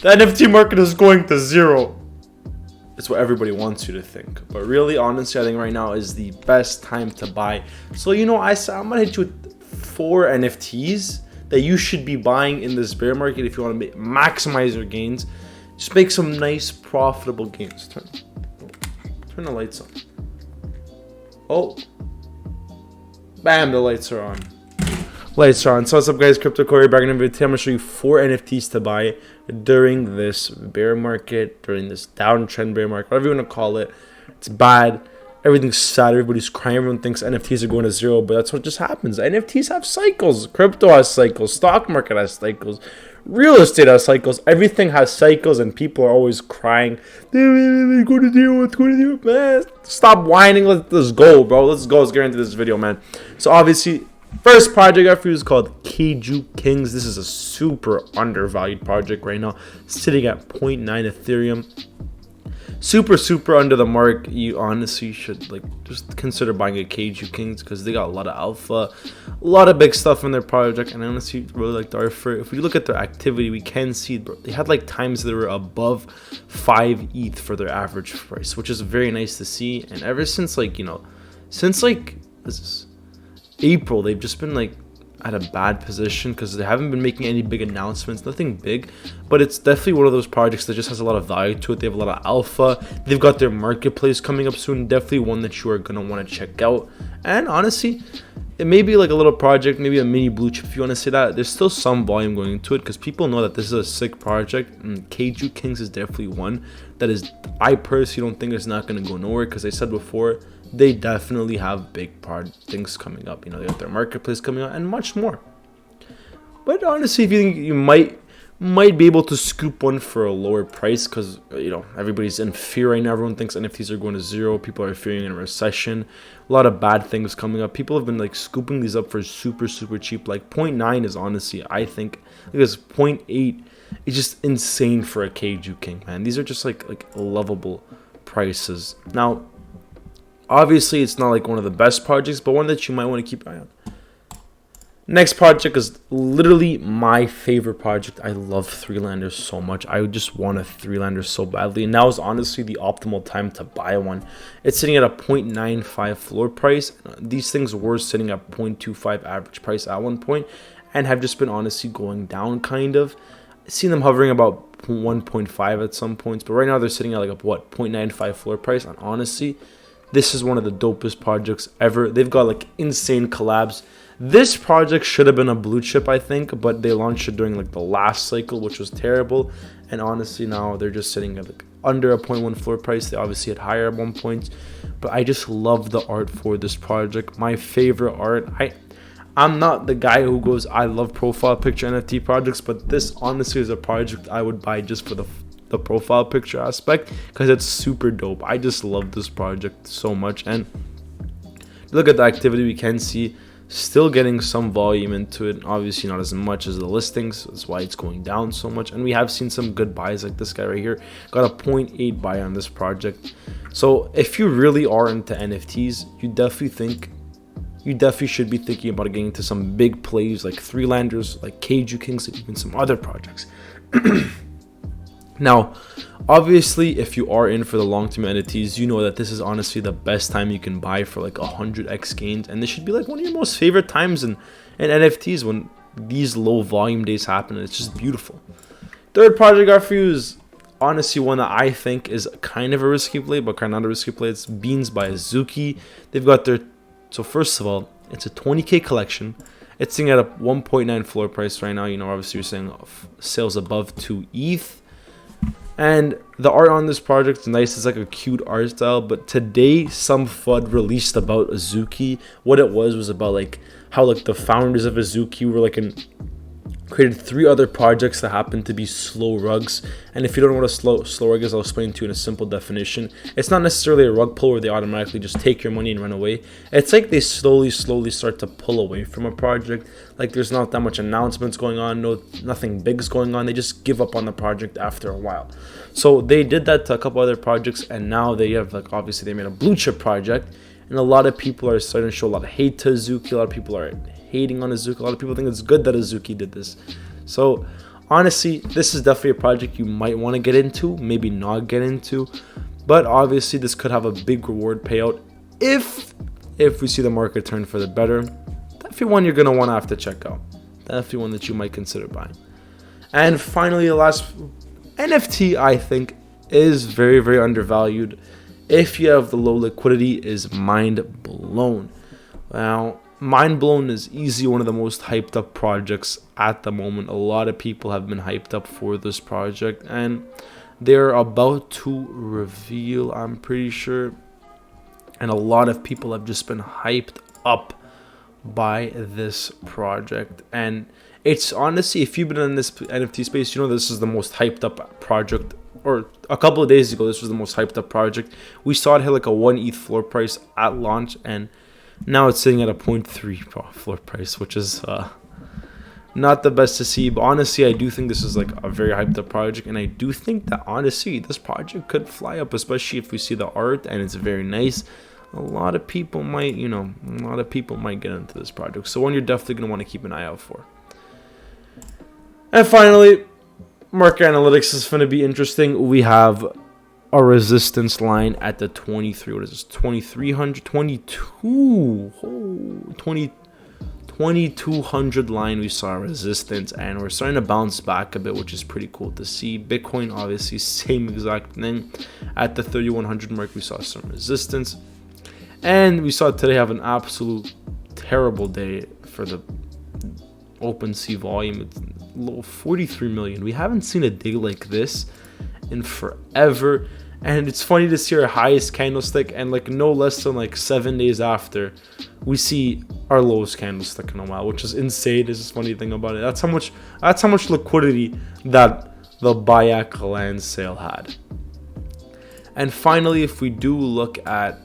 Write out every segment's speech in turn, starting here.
The NFT market is going to zero. It's what everybody wants you to think. But really, honestly, I think right now is the best time to buy. So, I'm going to hit you with 4 NFTs that you should be buying in this bear market if you want to maximize your gains. Just make some nice, profitable gains. Turn the lights on. Oh. Bam, the lights are on. So what's up, guys? Crypto Corey back in the video. Today I'm going to show you 4 NFTs to buy during this bear market, during this downtrend bear market, whatever you want to call it. It's bad. Everything's sad. Everybody's crying. Everyone thinks NFTs are going to zero, but that's what just happens. NFTs have cycles. Crypto has cycles. Stock market has cycles. Real estate has cycles. Everything has cycles, and people are always crying. Go to zero. It's going to zero, man. Stop whining. Let's go, bro. Let's go. Let's get into this video, man. So obviously, first project I got for you is called Gainz. This is a super undervalued project right now, sitting at 0.9 Ethereum. Super under the mark. You honestly should just consider buying a Gainz because they got a lot of alpha, a lot of big stuff in their project, and I honestly really like the art for it. If we look at their activity, we can see, bro, they had times that were above 5 ETH for their average price, which is very nice to see. And ever since this April, they've just been at a bad position because they haven't been making any big announcements, nothing big, but it's definitely one of those projects that just has a lot of value to it. They have a lot of alpha. They've got their marketplace coming up soon, definitely one that you are going to want to check out. And honestly, it may be a little project, maybe a mini blue chip if you want to say that. There's still some volume going into it because people know that this is a sick project, and Gainz is definitely one that is, I personally don't think it's not going to go nowhere because I said before, they definitely have big things coming up. They have their marketplace coming up and much more. But honestly, if you think you might be able to scoop one for a lower price because, everybody's in fear right now. Everyone thinks NFTs are going to zero. People are fearing a recession. A lot of bad things coming up. People have been scooping these up for super cheap. 0.9 is honestly, I think, because 0.8 is just insane for a Gainz, man. These are just lovable prices. Now, obviously, it's not one of the best projects, but one that you might want to keep an eye on. Next project is literally my favorite project. I love Threelanders so much. I just want a Threelanders so badly, and now is honestly the optimal time to buy one. It's sitting at a 0.95 floor price. These things were sitting at 0.25 average price at one point, and have just been honestly going down kind of. I've seen them hovering about 1.5 at some points, but right now they're sitting at 0.95 floor price, and honestly, this is one of the dopest projects ever. They've got insane collabs. This project should have been a blue chip, I think, but they launched it during the last cycle, which was terrible. And honestly, now they're just sitting at under a 0.1 floor price. They obviously had higher at one point, but I just love the art for this project. My favorite art. I'm not the guy who goes, I love profile picture NFT projects, but this honestly is a project I would buy just for the profile picture aspect because it's super dope. I just love this project so much. And look at the activity, we can see still getting some volume into it, obviously not as much as the listings. That's why it's going down so much. And we have seen some good buys, like this guy right here got a 0.8 buy on this project. So if you really are into NFTs, you definitely should be thinking about getting into some big plays like Threelanders, like Gainz, and even some other projects. Now, obviously, if you are in for the long-term NFTs, you know that this is honestly the best time you can buy for 100x gains, and this should be one of your most favorite times in NFTs when these low volume days happen, and it's just beautiful. Third project I got for you is honestly one that I think is kind of a risky play, but kind of not a risky play. It's Beans by Azuki. They've got so first of all, it's a 20k collection. It's sitting at a 1.9 floor price right now. Obviously you're saying sales above 2 ETH. And the art on this project is nice. It's a cute art style. But today, some FUD released about Azuki. What it was about how the founders of Azuki were created 3 other projects that happen to be slow rugs. And if you don't know what a slow rug is, I'll explain to you in a simple definition. It's not necessarily a rug pull where they automatically just take your money and run away. It's they slowly start to pull away from a project. There's not that much announcements going on, nothing big's going on. They just give up on the project after a while. So they did that to a couple other projects, and now they have obviously they made a blue chip project, and a lot of people are starting to show a lot of hate to Azuki. A lot of people are hating on Azuki. A lot of people think it's good that Azuki did this. So honestly, this is definitely a project you might want to get into, maybe not get into, but obviously this could have a big reward payout if we see the market turn for the better. Definitely one you're going to want to have to check out. Definitely one that you might consider buying. And finally, the last NFT I think is very, very undervalued. If you have the low liquidity, is Mind Blown. Now, Mind Blown is easily one of the most hyped up projects at the moment. A lot of people have been hyped up for this project, and they're about to reveal, I'm pretty sure, and a lot of people have just been hyped up by this project. And it's honestly, if you've been in this NFT space, you know this is the most hyped up project. Or a couple of days ago, this was the most hyped up project. We saw it hit like a 1 ETH floor price at launch, and now it's sitting at a 0.3 floor price, which is not the best to see. But honestly, I do think this is like a very hyped up project, and I do think that honestly this project could fly up, especially if we see the art and it's very nice. A lot of people might, get into this project. So one you're definitely going to want to keep an eye out for. And finally, market analytics is going to be interesting. We have a resistance line at the 23, what is this, 2300, 2200 line. We saw resistance, and we're starting to bounce back a bit, which is pretty cool to see. Bitcoin, obviously, same exact thing. At the 3100 mark, we saw some resistance. And we saw today have an absolute terrible day for the OpenSea volume. It's low 43 million. We haven't seen a day like this in forever. And it's funny to see our highest candlestick, and like no less than like 7 days after, we see our lowest candlestick in a while, which is insane. This is the funny thing about it. That's how much liquidity that the Bayak land sale had. And finally, if we do look at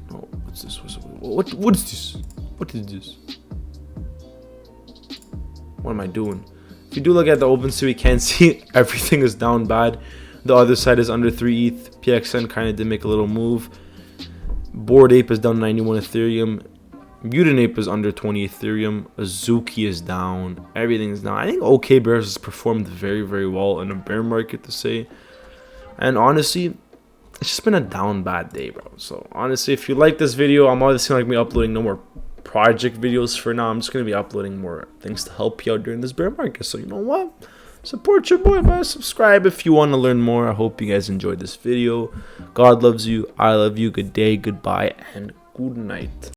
what's this? What is this? What is this? What am I doing? If you do look at the OpenSea, we can see everything is down bad. The other side is under 3 ETH. PXN kind of did make a little move. Bored Ape is down 91 Ethereum. Mutant Ape is under 20 Ethereum. Azuki is down. Everything is down. I think OK Bears has performed very, very well in a bear market, to say. And honestly, it's just been a down bad day, bro. So honestly, if you like this video, I'm obviously not going to be uploading no more project videos for now. I'm just going to be uploading more things to help you out during this bear market. So you know what? Support your boy by subscribe if you want to learn more. I hope you guys enjoyed this video. God loves you. I love you. Good day, goodbye, and good night.